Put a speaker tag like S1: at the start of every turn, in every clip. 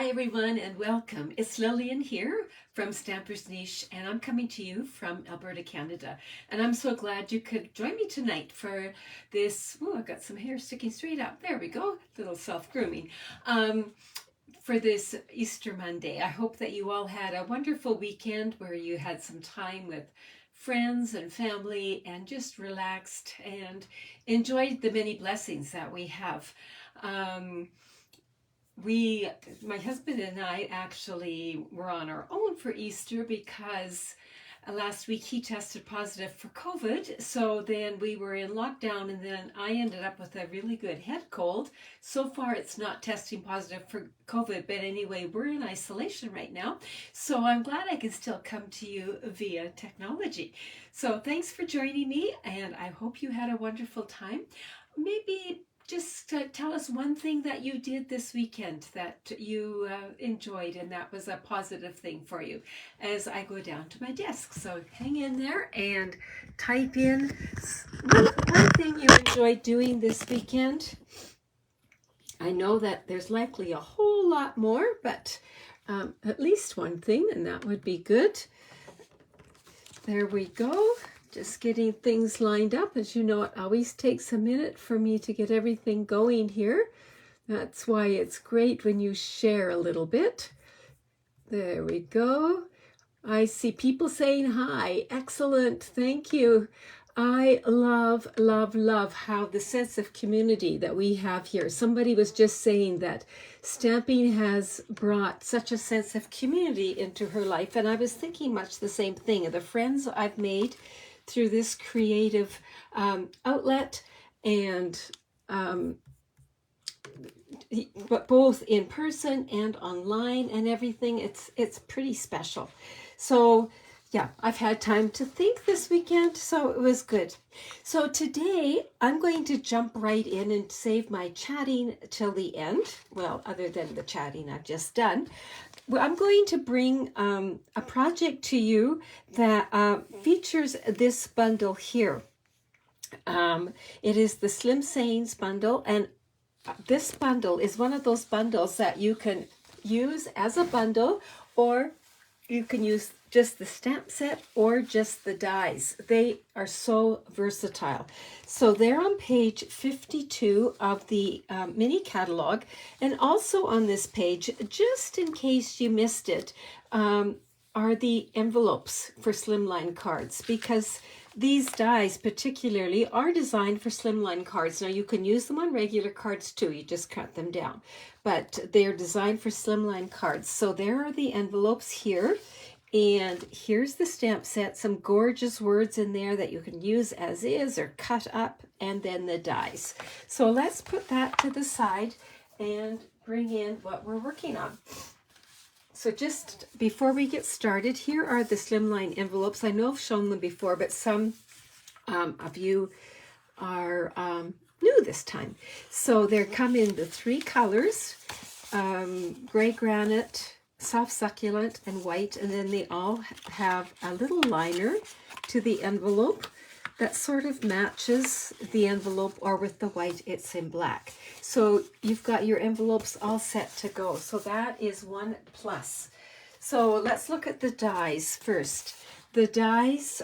S1: Hi everyone and welcome. It's Lillian here from Stamper's Niche and I'm coming to you from Alberta, Canada. And I'm so glad you could join me tonight for this, I've got some hair sticking straight up. There we go, little self-grooming. For this Easter Monday. I hope that you all had a wonderful weekend where you had some time with friends and family and just relaxed and enjoyed the many blessings that we have. My husband and I actually were on our own for Easter because last week he tested positive for COVID. So then we were in lockdown and then I ended up with a really good head cold. So far it's not testing positive for COVID, but anyway, we're in isolation right now. So I'm glad I can still come to you via technology. So thanks for joining me and I hope you had a wonderful time. Maybe just tell us one thing that you did this weekend that you enjoyed and that was a positive thing for you as I go down to my desk. So hang in there and type in one thing you enjoyed doing this weekend. I know that there's likely a whole lot more, but at least one thing, and that would be good. There we go. Just getting things lined up. As you know, it always takes a minute for me to get everything going here. That's why it's great when you share a little bit. There we go. I see people saying hi. Excellent. Thank you. I love, love, love how the sense of community that we have here. Somebody was just saying that stamping has brought such a sense of community into her life. And I was thinking much the same thing. The friends I've made through this creative outlet and but both in person and online and everything, it's pretty special. So yeah, I've had time to think this weekend, so it was good. So today I'm going to jump right in and save my chatting till the end. Well, other than the chatting I've just done. I'm going to bring a project to you that features this bundle here. It is the Slim Sayings Bundle, and this bundle is one of those bundles that you can use as a bundle, or you can use just the stamp set or just the dies. They are so versatile. So they're on page 52 of the mini catalog, and also on this page, just in case you missed it, are the envelopes for slimline cards, because these dies particularly are designed for slimline cards. Now you can use them on regular cards too, you just cut them down, but they're designed for slimline cards. So there are the envelopes here. And here's the stamp set, some gorgeous words in there that you can use as is or cut up, and then the dies. So let's put that to the side and bring in what we're working on. So just before we get started, here are the Slimline envelopes. I know I've shown them before, but some of you are new this time. So they come in the three colors, gray granite, soft succulent, and white, and then they all have a little liner to the envelope that sort of matches the envelope, or with the white it's in black. So you've got your envelopes all set to go. So that is one plus. So let's look at the dies first. The dies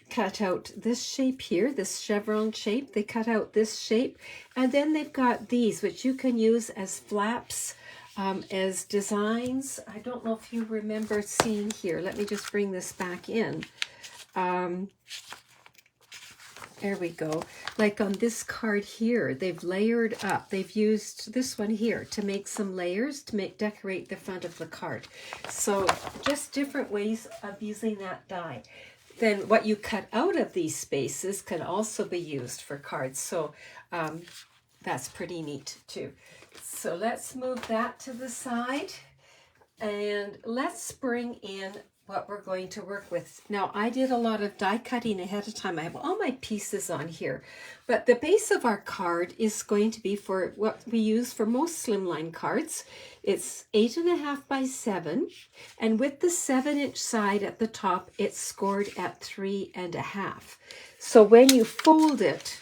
S1: cut out this shape here, this chevron shape. They cut out this shape, and then they've got these, which you can use as flaps, as designs. I don't know if you remember seeing here. Let me just bring this back in. There we go. Like on this card here, they've layered up. They've used this one here to make some layers to decorate the front of the card. So just different ways of using that die. Then what you cut out of these spaces can also be used for cards. So that's pretty neat too. So let's move that to the side and let's bring in what we're going to work with. Now, I did a lot of die cutting ahead of time. I have all my pieces on here, but the base of our card is going to be for what we use for most slimline cards. It's 8.5 by 7, and with the 7-inch side at the top, it's scored at 3.5. So when you fold it,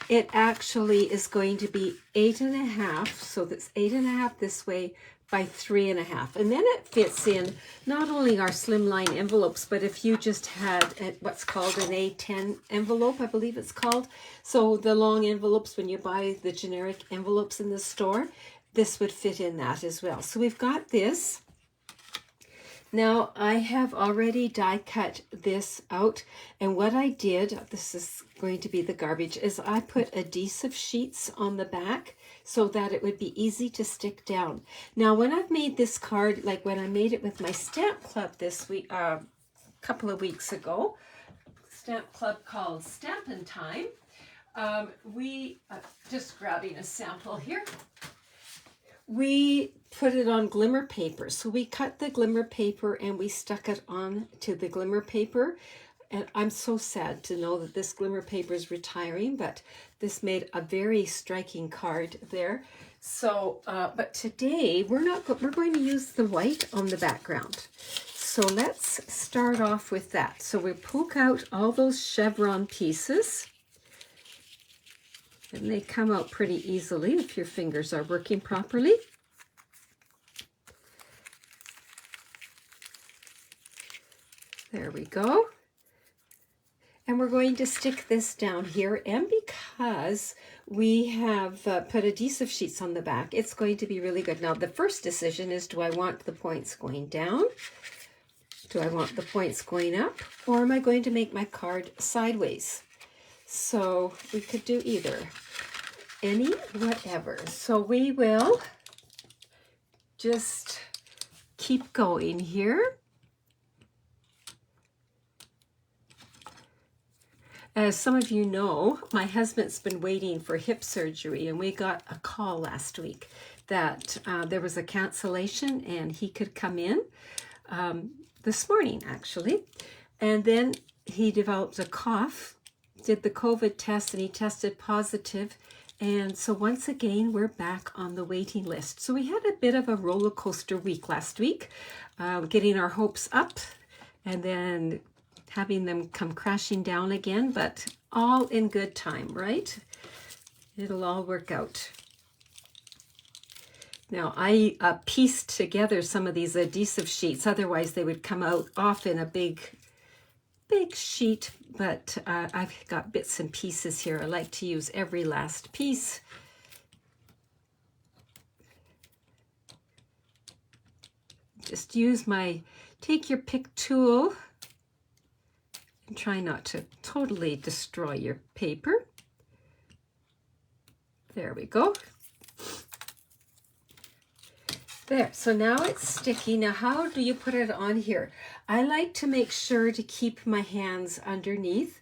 S1: it actually is going to be 8.5. So that's 8.5 this way by 3.5. And then it fits in not only our slimline envelopes, but if you just had what's called an A10 envelope, I believe it's called. So the long envelopes, when you buy the generic envelopes in the store, this would fit in that as well. So we've got this. Now I have already die cut this out, and what I did, this is going to be the garbage, is I put adhesive sheets on the back so that it would be easy to stick down. Now when I've made this card, like when I made it with my stamp club this week, couple of weeks ago, stamp club called Stampin' Time, we, just grabbing a sample here, we put it on glimmer paper. So we cut the glimmer paper and we stuck it on to the glimmer paper. And I'm so sad to know that this glimmer paper is retiring, but this made a very striking card there. So, but today we're going to use the white on the background. So let's start off with that. So we poke out all those chevron pieces. And they come out pretty easily if your fingers are working properly. There we go. And we're going to stick this down here. And because we have put adhesive sheets on the back, it's going to be really good. Now, the first decision is, do I want the points going down? Do I want the points going up? Or am I going to make my card sideways? So we could do either, any, whatever. So we will just keep going here. As some of you know, my husband's been waiting for hip surgery, and we got a call last week that there was a cancellation and he could come in this morning, actually. And then he developed a cough, did the COVID test, and he tested positive. And so once again, we're back on the waiting list. So we had a bit of a roller coaster week last week, getting our hopes up and then having them come crashing down again, but all in good time, right? It'll all work out. Now, I pieced together some of these adhesive sheets. Otherwise, they would come out off in a big sheet, but I've got bits and pieces here. I like to use every last piece. Just use take your pick tool and try not to totally destroy your paper. There we go. There, so now it's sticky. Now, how do you put it on here? I like to make sure to keep my hands underneath,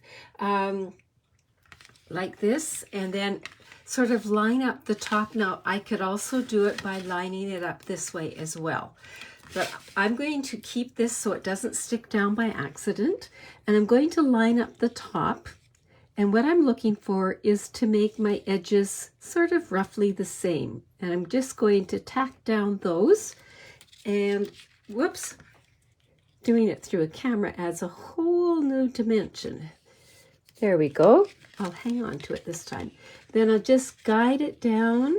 S1: like this, and then sort of line up the top. Now, I could also do it by lining it up this way as well. But I'm going to keep this so it doesn't stick down by accident, and I'm going to line up the top. And what I'm looking for is to make my edges sort of roughly the same. And I'm just going to tack down those, and whoops, doing it through a camera adds a whole new dimension. There we go. I'll hang on to it this time. Then I'll just guide it down.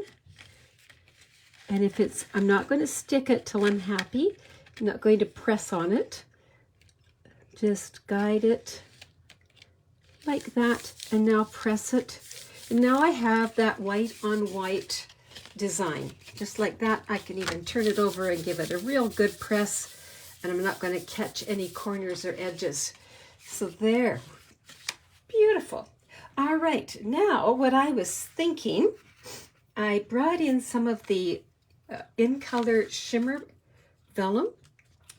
S1: And if I'm not going to stick it till I'm happy. I'm not going to press on it. Just guide it like that, and now press it. And now I have that white on white design. Just like that, I can even turn it over and give it a real good press, and I'm not going to catch any corners or edges. So there, beautiful. All right, now what I was thinking, I brought in some of the in color shimmer vellum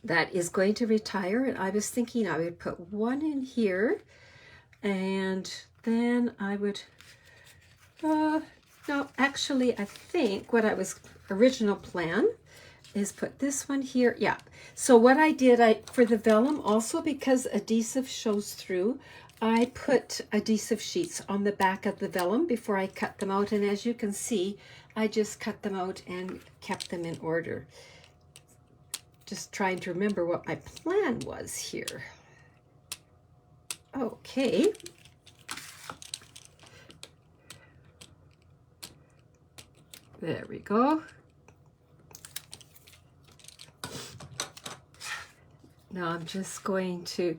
S1: that is going to retire, and I was thinking I would put one in here. And then I would, no, actually, I think what original plan is put this one here. Yeah. So what I did, for the vellum also, because adhesive shows through, I put adhesive sheets on the back of the vellum before I cut them out. And as you can see, I just cut them out and kept them in order. Just trying to remember what my plan was here. Okay. There we go. Now I'm just going to,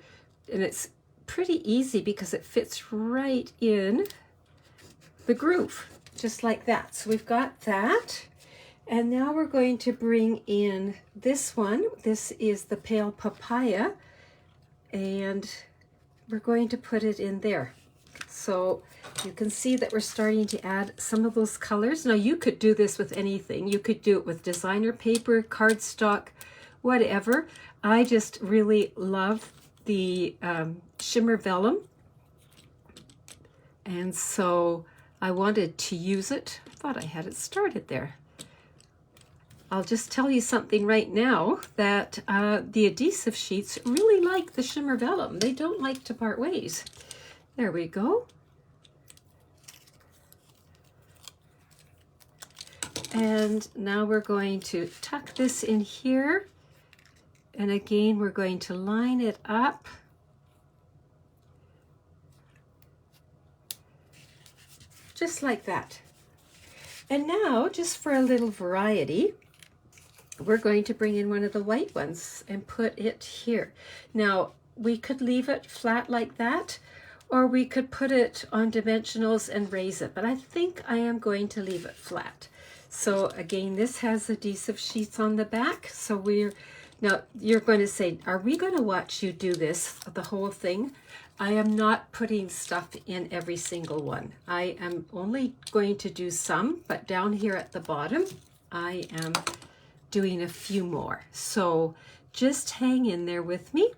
S1: and it's pretty easy because it fits right in the groove, just like that. So we've got that. And now we're going to bring in this one. This is the pale papaya, and we're going to put it in there. So you can see that we're starting to add some of those colors. Now you could do this with anything. You could do it with designer paper, cardstock, whatever. I just really love the shimmer vellum, and so I wanted to use it. I thought I had it started there. I'll just tell you something right now, that the adhesive sheets really like the shimmer vellum. They don't like to part ways. There we go. And now we're going to tuck this in here. And again, we're going to line it up. Just like that. And now, just for a little variety, we're going to bring in one of the white ones and put it here. Now, we could leave it flat like that, or we could put it on dimensionals and raise it, but I think I am going to leave it flat. So again, this has adhesive sheets on the back. So now you're going to say, are we going to watch you do this, the whole thing? I am not putting stuff in every single one. I am only going to do some, but down here at the bottom, I am doing a few more. So just hang in there with me.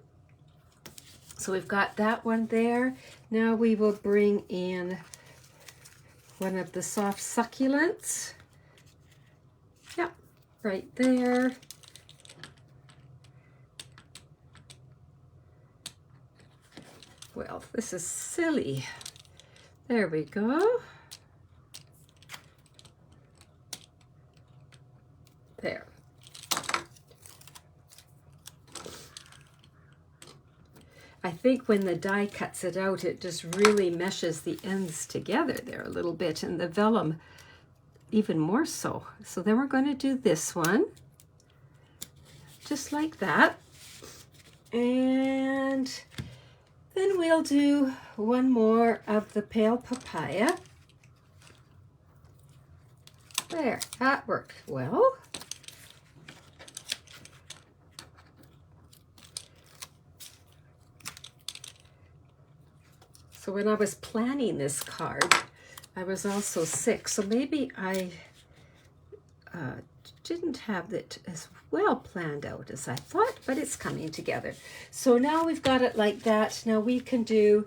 S1: So we've got that one there. Now we will bring in one of the soft succulents. Yep, right there. Well, this is silly. There we go. There. I think when the die cuts it out, it just really meshes the ends together there a little bit, and the vellum even more so. So then we're going to do this one, just like that. And then we'll do one more of the pale papaya. There, that worked well. So when I was planning this card, I was also sick, so maybe I didn't have it as well planned out as I thought, but it's coming together. So now we've got it like that. Now we can do,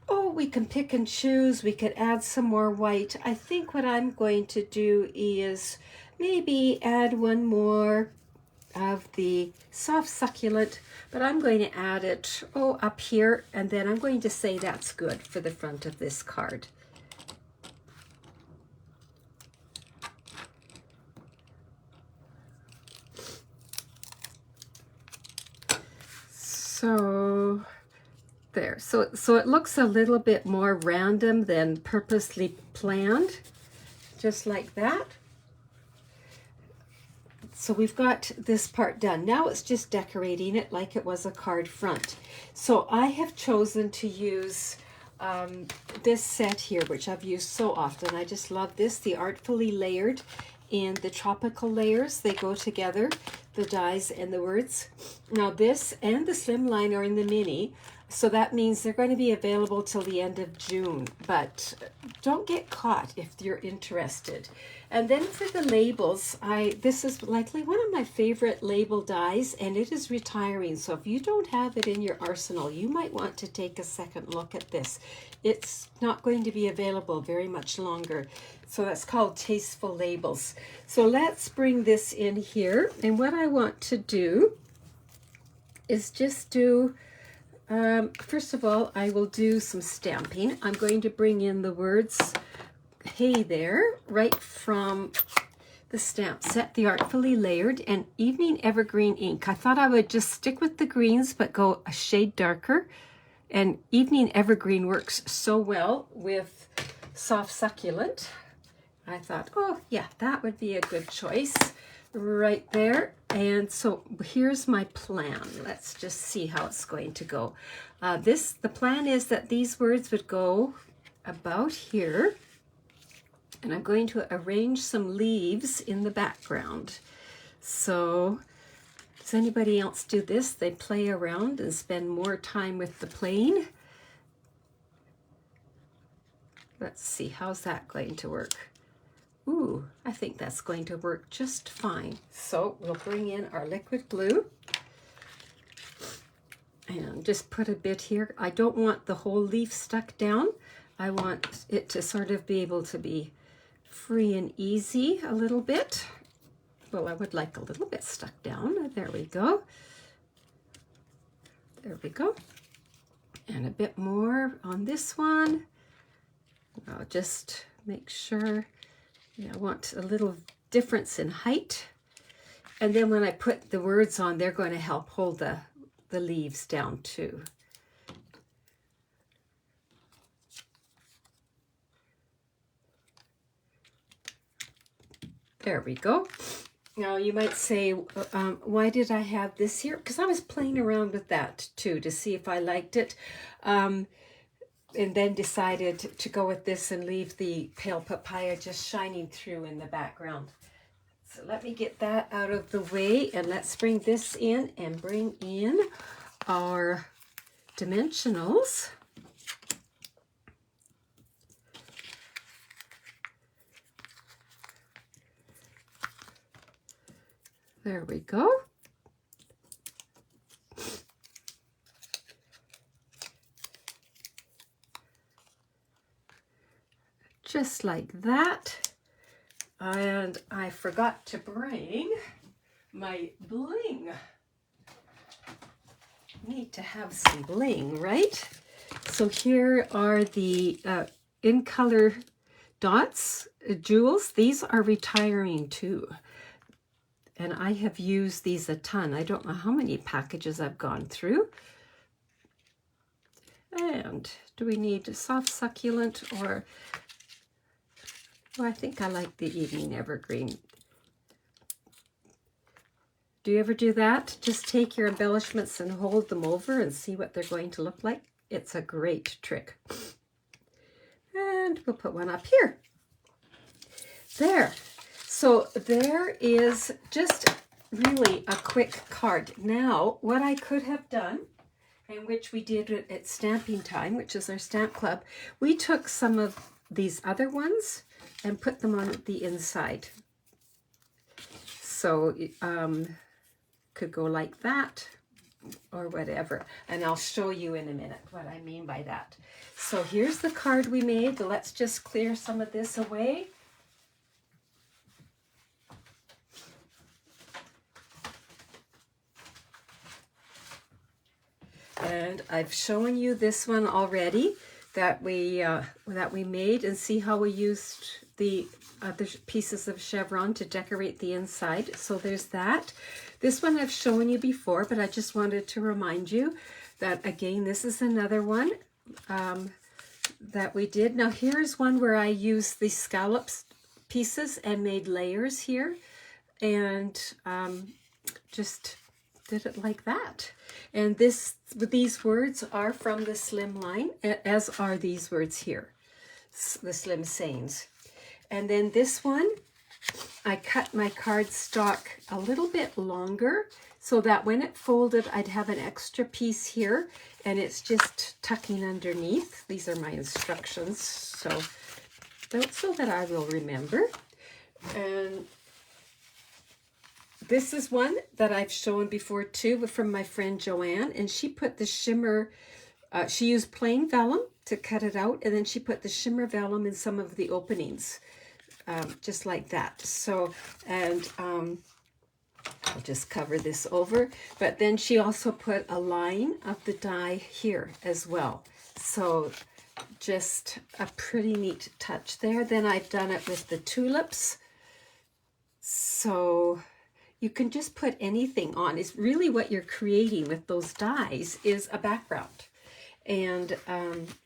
S1: we can pick and choose. We could add some more white. I think what I'm going to do is maybe add one more of the soft succulent, but I'm going to add it up here, and then I'm going to say that's good for the front of this card. So there, so it looks a little bit more random than purposely planned, just like that. So we've got this part done. Now it's just decorating it like it was a card front. So I have chosen to use this set here, which I've used so often. I just love this, the Artfully Layered in the tropical layers. They go together, the dies and the words. Now this and the Slimline are in the mini, so that means they're going to be available till the end of June, but don't get caught if you're interested. And then for the labels, this is likely one of my favorite label dies, and it is retiring. So if you don't have it in your arsenal, you might want to take a second look at this. It's not going to be available very much longer. So that's called Tasteful Labels. So let's bring this in here. And what I want to do is just do, first of all, I will do some stamping. I'm going to bring in the words, hey there, right from the stamp set, the Artfully Layered and Evening Evergreen ink. I thought I would just stick with the greens, but go a shade darker. And Evening Evergreen works so well with soft succulent. I thought, oh yeah, that would be a good choice right there. And so here's my plan. Let's just see how it's going to go. The plan is that these words would go about here, and I'm going to arrange some leaves in the background. So does anybody else do this? They play around and spend more time with the plane. Let's see, how's that going to work? Ooh, I think that's going to work just fine. So we'll bring in our liquid glue and just put a bit here. I don't want the whole leaf stuck down. I want it to sort of be able to be free and easy a little bit. Well, I would like a little bit stuck down. There we go. There we go. And a bit more on this one. I'll just make sure. I want a little difference in height. And then when I put the words on, they're going to help hold the leaves down too. There we go. Now you might say, why did I have this here? Because I was playing around with that too to see if I liked it. And then decided to go with this and leave the pale papaya just shining through in the background. So let me get that out of the way, and let's bring this in and bring in our dimensionals. There we go. Just like that. And I forgot to bring my bling. Need to have some bling, right? So here are the in color dots, jewels. These are retiring too. And I have used these a ton. I don't know how many packages I've gone through. And do we need a soft succulent or... Well, I think I like the evening evergreen. Do you ever do that? Just take your embellishments and hold them over and see what they're going to look like. It's a great trick. And we'll put one up here. There. So there is just really a quick card. Now, what I could have done, and which we did at Stamping Time, which is our stamp club, we took some of these other ones and put them on the inside. So could go like that or whatever. And I'll show you in a minute what I mean by that. So here's the card we made. Let's just clear some of this away. And I've shown you this one already that we made, and see how we used the other pieces of chevron to decorate the inside. So there's that. This one I've shown you before, but I just wanted to remind you that, again, this is another one that we did. Now here's one where I used the scallops pieces and made layers here, and just did it like that. And these words are from the Slimline, as are these words here, the Slim Sayings. And then this one, I cut my cardstock a little bit longer so that when it folded, I'd have an extra piece here, and it's just tucking underneath. These are my instructions, so that I will remember. And this is one that I've shown before too, from my friend Joanne, and she put the shimmer, she used plain vellum to cut it out, and then she put the shimmer vellum in some of the openings, just like that. So, and I'll just cover this over, but then she also put a line of the die here as well. So just a pretty neat touch there. Then I've done it with the tulips. So you can just put anything on. It's really what you're creating with those dies is a background. And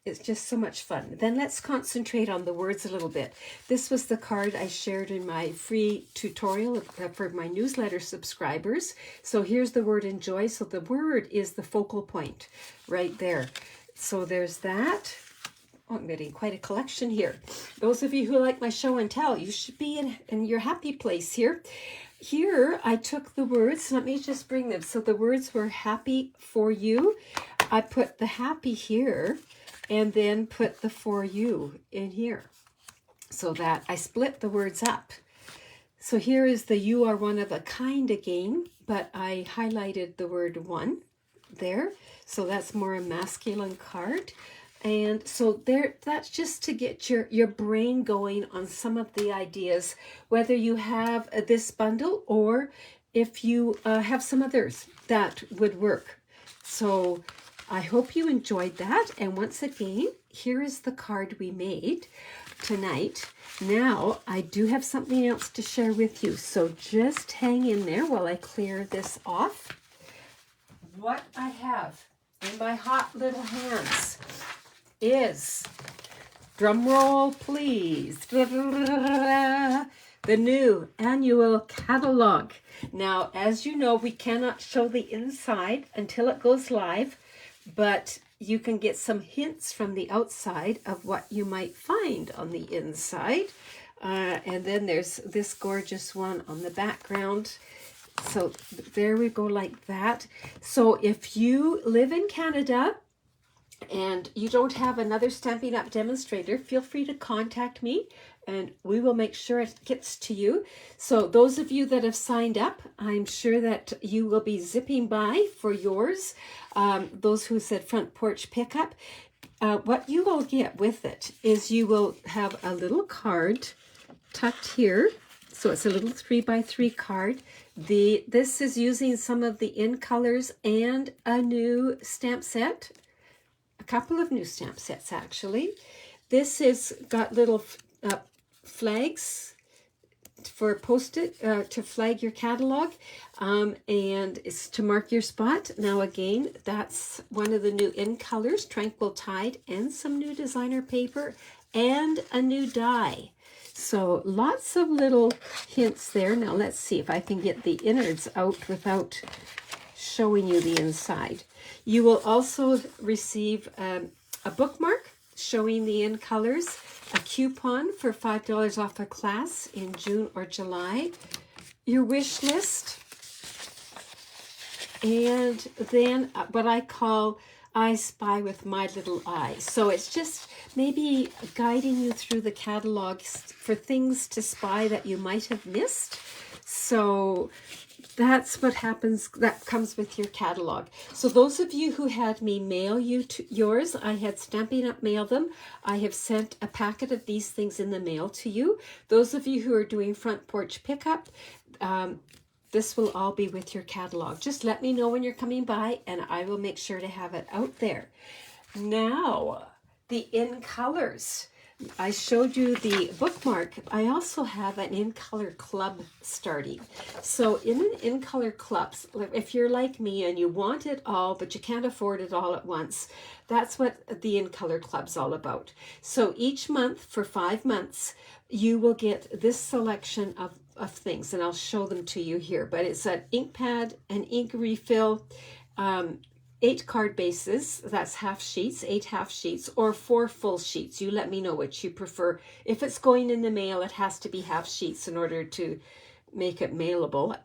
S1: it's just so much fun. Then let's concentrate on the words a little bit. This was the card I shared in my free tutorial for my newsletter subscribers. So here's the word enjoy. So the word is the focal point right there. So there's that. Oh, I'm getting quite a collection here. Those of you who like my show and tell, you should be in your happy place here. Here, I took the words. Let me just bring them. So the words were happy for you. I put the happy here and then put the for you in here. So that I split the words up. So here is the you are one of a kind again, but I highlighted the word one there. So that's more a masculine card. And so there, that's just to get your brain going on some of the ideas, whether you have this bundle or if you have some others that would work. So I hope you enjoyed that. And once again, here is the card we made tonight. Now, I do have something else to share with you. So just hang in there while I clear this off. What I have in my hot little hands is, drum roll please, the new annual catalog. Now, as you know, we cannot show the inside until it goes live, but you can get some hints from the outside of what you might find on the inside. And then there's this gorgeous one on the background. So there we go, like that. So if you live in Canada and you don't have another Stampin' Up! Demonstrator, feel free to contact me and we will make sure it gets to you. So those of you that have signed up, I'm sure that you will be zipping by for yours. Those who said front porch pickup, what you will get with it is you will have a little card tucked here. So it's a little 3x3 card. This is using some of the in colors and a new stamp set. A couple of new stamp sets, actually. This is got little flags for post-it to flag your catalog, and it's to mark your spot. Now again, that's one of the new in colors, Tranquil Tide, and some new designer paper and a new die. So lots of little hints there. Now let's see if I can get the innards out without showing you the inside. You will also receive a bookmark showing the in colors, a coupon for $5 off a class in June or July, your wish list, and then what I call I Spy with My Little Eye. So it's just maybe guiding you through the catalogs for things to spy that you might have missed. So that's what happens, that comes with your catalog. So those of you who had me mail you yours, I had Stampin' Up! Mail them. I have sent a packet of these things in the mail to you. Those of you who are doing front porch pickup, this will all be with your catalog. Just let me know when you're coming by and I will make sure to have it out there. Now, the in colors. I showed you the bookmark. I also have an in-color club starting. So in an in-color club, if you're like me and you want it all, but you can't afford it all at once, that's what the in-color club's all about. So each month for 5 months, you will get this selection of things, and I'll show them to you here. But it's an ink pad, an ink refill, 8 card bases, that's half sheets, 8 half sheets, or 4 full sheets. You let me know which you prefer. If it's going in the mail, it has to be half sheets in order to make it mailable.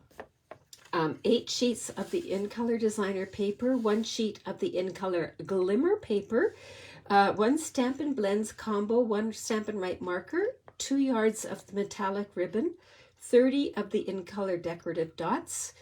S1: 8 sheets of the in-color designer paper, 1 sheet of the in-color glimmer paper, 1 Stampin' Blends combo, 1 Stampin' Write marker, 2 yards of the metallic ribbon, 30 of the in-color decorative dots,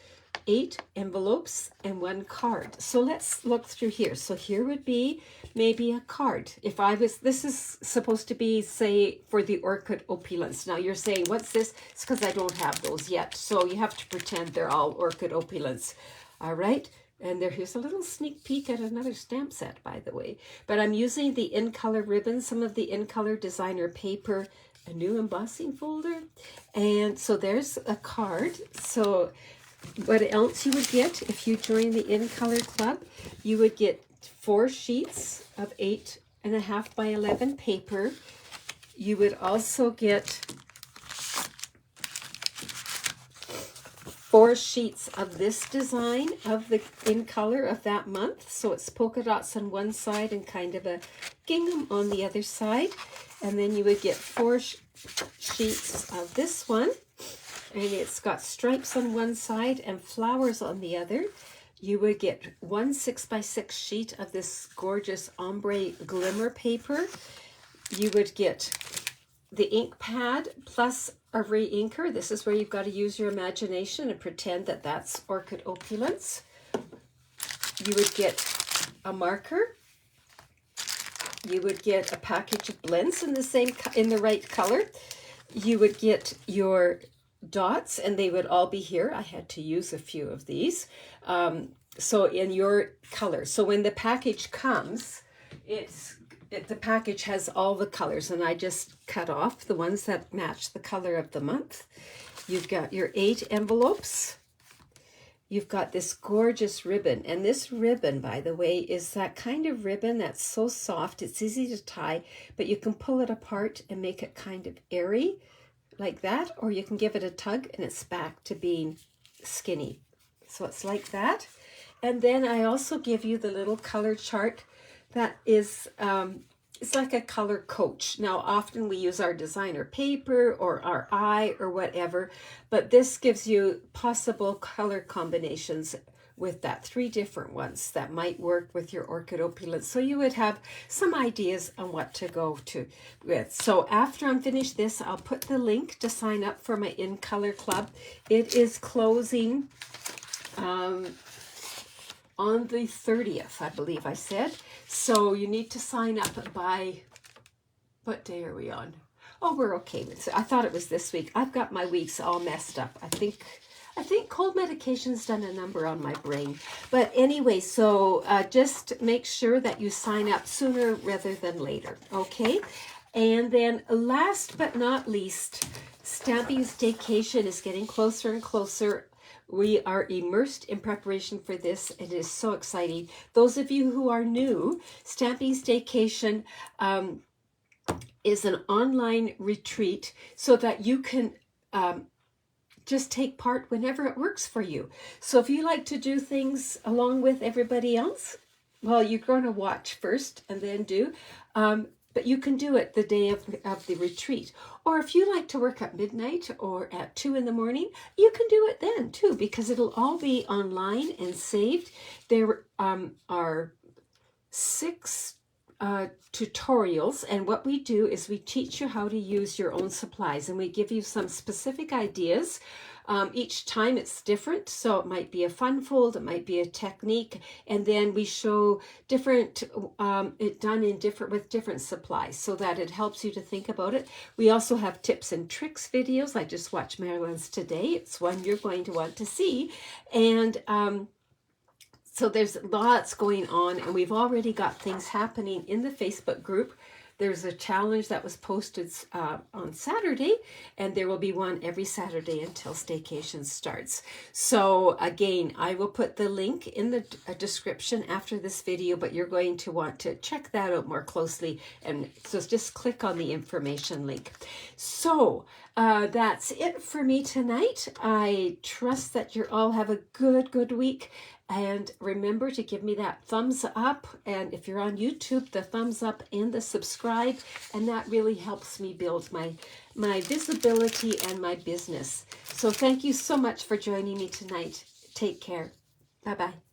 S1: 8 envelopes, and 1 card. So let's look through here. So here would be maybe a card. If I was, this is supposed to be, say, for the Orchid Opulence. Now you're saying, what's this? It's because I don't have those yet. So you have to pretend they're all Orchid Opulence. All right. And here's a little sneak peek at another stamp set, by the way. But I'm using the in-color ribbon, some of the in-color designer paper, a new embossing folder. And so there's a card. So what else you would get if you join the in-color club, you would get 4 sheets of 8.5 by 11 paper. You would also get 4 sheets of this design of the in color of that month. So it's polka dots on one side and kind of a gingham on the other side. And then you would get 4 sheets of this one. And it's got stripes on one side and flowers on the other. You would get 1 6x6 sheet of this gorgeous ombre glimmer paper. You would get the ink pad plus a re-inker. This is where you've got to use your imagination and pretend that that's Orchid Opulence. You would get a marker. You would get a package of blends in the right color. You would get your dots, and they would all be here. I had to use a few of these. So in your color. So when the package comes, the package has all the colors, and I just cut off the ones that match the color of the month. You've got your 8 envelopes. You've got this gorgeous ribbon, and this ribbon, by the way, is that kind of ribbon that's so soft, it's easy to tie, but you can pull it apart and make it kind of airy like that, or you can give it a tug and it's back to being skinny. So it's like that. And then I also give you the little color chart that is, it's like a color coach. Now, often we use our designer paper or our eye or whatever, but this gives you possible color combinations with that, 3 different ones that might work with your Orchid Opulence. So you would have some ideas on what to go to with. So after I'm finished this, I'll put the link to sign up for my In Color Club. It is closing on the 30th, I believe I said. So you need to sign up by, what day are we on? Oh, we're okay with it. I thought it was this week. I've got my weeks all messed up. I think cold medication's done a number on my brain. But anyway, so just make sure that you sign up sooner rather than later, okay? And then last but not least, Stamping Staycation is getting closer and closer. We are immersed in preparation for this. It is so exciting. Those of you who are new, Stamping Staycation is an online retreat so that you can just take part whenever it works for you. So if you like to do things along with everybody else, well, you're going to watch first and then do. But you can do it the day of the retreat. Or if you like to work at midnight or at 2 in the morning, you can do it then too, because it'll all be online and saved. There are 6 tutorials, and what we do is we teach you how to use your own supplies, and we give you some specific ideas. Each time it's different, so it might be a fun fold, it might be a technique, and then we show different it done in with different supplies so that it helps you to think about it. We also have tips and tricks videos. I just watched Marilyn's today. It's one you're going to want to see, and so there's lots going on, and we've already got things happening in the Facebook group. There's a challenge that was posted on Saturday, and there will be one every Saturday until Staycation starts. So again, I will put the link in the description after this video, but you're going to want to check that out more closely. And so just click on the information link. So that's it for me tonight. I trust that you all have a good week. And remember to give me that thumbs up. And if you're on YouTube, the thumbs up and the subscribe. And that really helps me build my visibility and my business. So thank you so much for joining me tonight. Take care. Bye-bye.